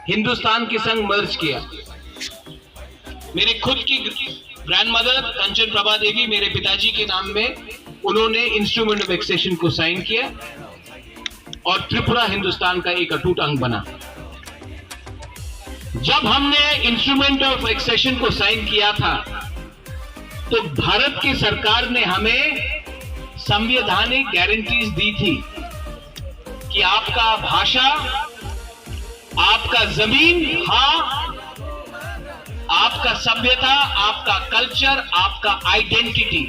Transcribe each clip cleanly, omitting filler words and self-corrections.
हिंदुस्तान के संग मर्ज किया। मेरे खुद की ग्रैंडमदर कंचन प्रभा देवी मेरे पिताजी के नाम में उन्होंने इंस्ट्रूमेंट ऑफ एक्सेशन को साइन किया और त्रिपुरा हिंदुस्तान का एक अटूट अंग बना। जब हमने इंस्ट्रूमेंट ऑफ एक्सेशन को साइन किया था तो भारत की सरकार ने हमें संवैधानिक गारंटीज दी थी कि आपका भाषा, आपका जमीन, हाँ, आपका सभ्यता, आपका कल्चर, आपका आइडेंटिटी,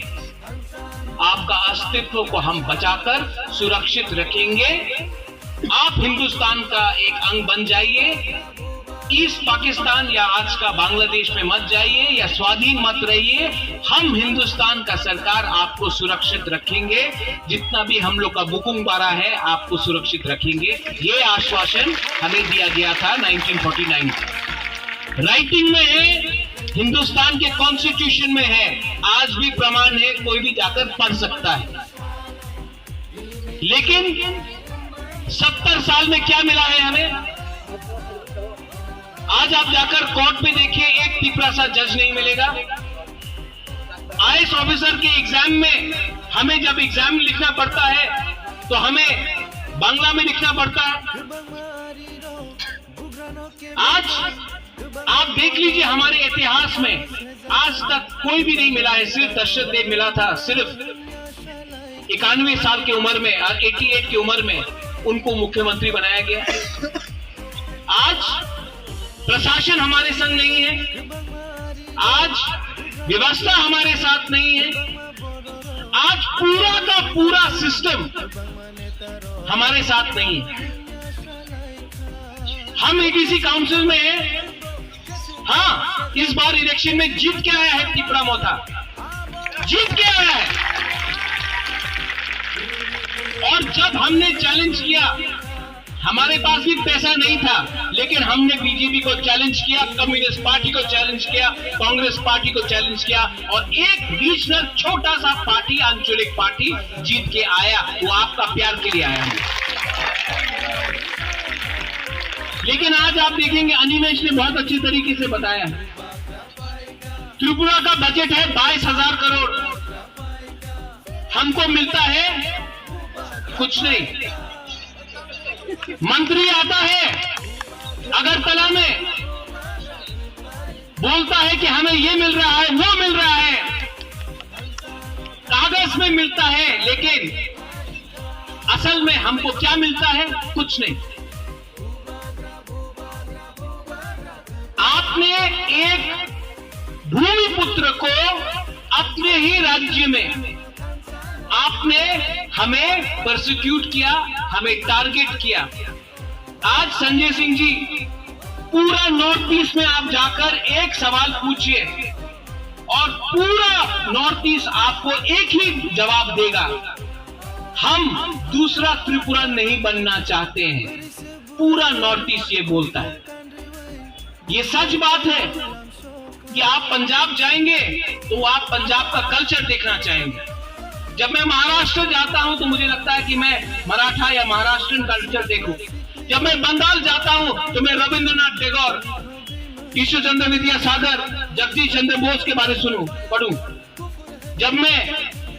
आपका अस्तित्व को हम बचाकर सुरक्षित रखेंगे। आप हिंदुस्तान का एक अंग बन जाइए, ईस्ट पाकिस्तान या आज का बांग्लादेश में मत जाइए या स्वाधीन मत रहिए, हम हिंदुस्तान का सरकार आपको सुरक्षित रखेंगे। जितना भी हम लोग का बुकुंगबारा है आपको सुरक्षित रखेंगे। ये आश्वासन हमें दिया गया था 1949। राइटिंग में है, हिंदुस्तान के कॉन्स्टिट्यूशन में है, आज भी प्रमाण है, कोई भी जाकर पढ़ सकता है। लेकिन 70 साल में क्या मिला है हमें? आज आप जाकर कोर्ट में देखिए, एक तिपरा सा जज नहीं मिलेगा। आईएएस ऑफिसर के एग्जाम में हमें जब एग्जाम लिखना पड़ता है तो हमें बांग्ला में लिखना पड़ता है। आज आप देख लीजिए, हमारे इतिहास में आज तक कोई भी नहीं मिला है। सिर्फ दशरथ देव मिला था, सिर्फ 91 साल की उम्र में, 88 की उम्र में उनको मुख्यमंत्री बनाया गया। आज प्रशासन हमारे संग नहीं है, आज व्यवस्था हमारे साथ नहीं है, आज पूरा का पूरा सिस्टम हमारे साथ नहीं है। हम एडीसी काउंसिल में हैं। हाँ, इस बार इलेक्शन में जीत के आया है त्रिपुरा मोथा, जीत के आया है। और जब हमने चैलेंज किया, हमारे पास भी पैसा नहीं था, लेकिन हमने बीजेपी को चैलेंज किया, कम्युनिस्ट पार्टी को चैलेंज किया, कांग्रेस पार्टी को चैलेंज किया और एक रीजनल छोटा सा पार्टी, आंचलिक पार्टी जीत के आया। वो आपका प्यार के लिए आया। लेकिन आज आप देखेंगे, अनिमेश ने बहुत अच्छी तरीके से बताया, त्रिपुरा का बजट है 22,000 करोड़, हमको मिलता है कुछ नहीं। मंत्री आता है अगरतला में, बोलता है कि हमें ये मिल रहा है, वो मिल रहा है, कागज में मिलता है, लेकिन असल में हमको क्या मिलता है? कुछ नहीं। आपने एक भूमिपुत्र को अपने ही राज्य में आपने हमें परसिक्यूट किया, हमें टारगेट किया। आज संजय सिंह जी, पूरा नॉर्थ ईस्ट में आप जाकर एक सवाल पूछिए और पूरा नॉर्थ ईस्ट आपको एक ही जवाब देगा, हम दूसरा त्रिपुरा नहीं बनना चाहते हैं। पूरा नॉर्थ ईस्ट ये बोलता है। ये सच बात है कि आप पंजाब जाएंगे तो आप पंजाब का कल्चर देखना चाहेंगे। जब मैं महाराष्ट्र जाता हूं तो मुझे लगता है कि मैं मराठा या महाराष्ट्रन कल्चर देखूं। जब मैं बंगाल जाता हूं तो मैं रविंद्रनाथ टैगोर, ईश्वर चंद्र विद्यासागर, जगदीश चंद्र बोस के बारे में पढ़ूं। जब मैं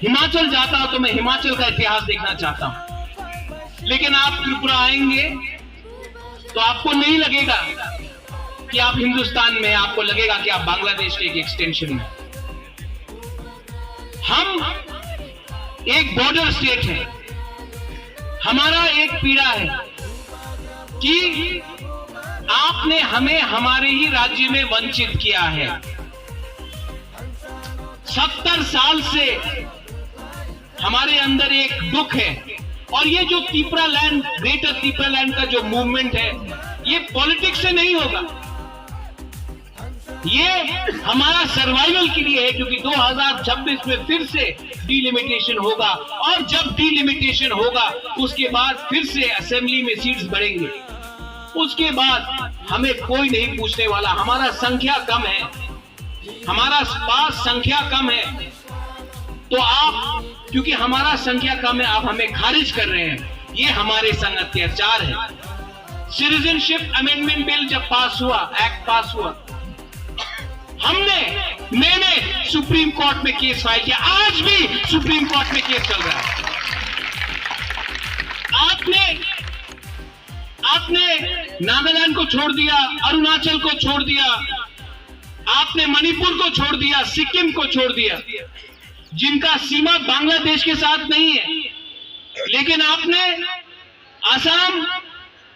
हिमाचल जाता हूं तो मैं हिमाचल का इतिहास देखना चाहता हूं। लेकिन आप त्रिपुरा आएंगे तो आपको नहीं लगेगा कि आप हिंदुस्तान में, आपको लगेगा कि आप बांग्लादेश के एक एक्सटेंशन में। हम एक बॉर्डर स्टेट है, हमारा एक पीड़ा है कि आपने हमें हमारे ही राज्य में वंचित किया है। 70 साल से हमारे अंदर एक दुख है। और ये जो Tripura land, greater Tripura land का जो मूवमेंट है, ये पॉलिटिक्स से नहीं होगा, ये हमारा सर्वाइवल के लिए है। क्योंकि 2026 में फिर से डिलिमिटेशन होगा और जब डिलिमिटेशन होगा उसके बाद फिर से असेंबली में सीट्स बढ़ेंगे। उसके बाद हमें कोई नहीं पूछने वाला। हमारा संख्या कम है, हमारा पास संख्या कम है, तो आप, क्योंकि हमारा संख्या कम है, आप हमें खारिज कर रहे हैं। ये हमारे संग अत्याचार है। सिटीजनशिप अमेंडमेंट बिल जब पास हुआ, एक्ट पास हुआ, मैंने सुप्रीम कोर्ट में केस फाइल किया। आज भी सुप्रीम कोर्ट में केस चल रहा है। आपने नागालैंड को छोड़ दिया, अरुणाचल को छोड़ दिया, आपने मणिपुर को छोड़ दिया, सिक्किम को छोड़ दिया, जिनका सीमा बांग्लादेश के साथ नहीं है, लेकिन आपने असम,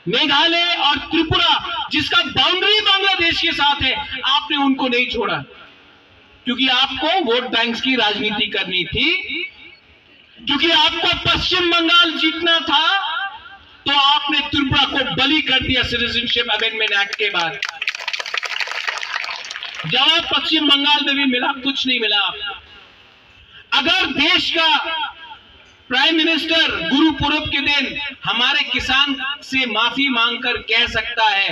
मेघालय और त्रिपुरा, जिसका बाउंड्री बांग्लादेश के साथ है, आपने उनको नहीं छोड़ा, क्योंकि आपको वोट बैंक्स की राजनीति करनी थी, क्योंकि आपको पश्चिम बंगाल जीतना था, तो आपने त्रिपुरा को बलि कर दिया सिटीजनशिप अमेंडमेंट एक्ट के बाद। जवाब पश्चिम बंगाल में भी मिला, कुछ नहीं मिला। अगर देश का प्राइम मिनिस्टर गुरु पूरब के दिन हमारे किसान से माफी मांगकर कह सकता है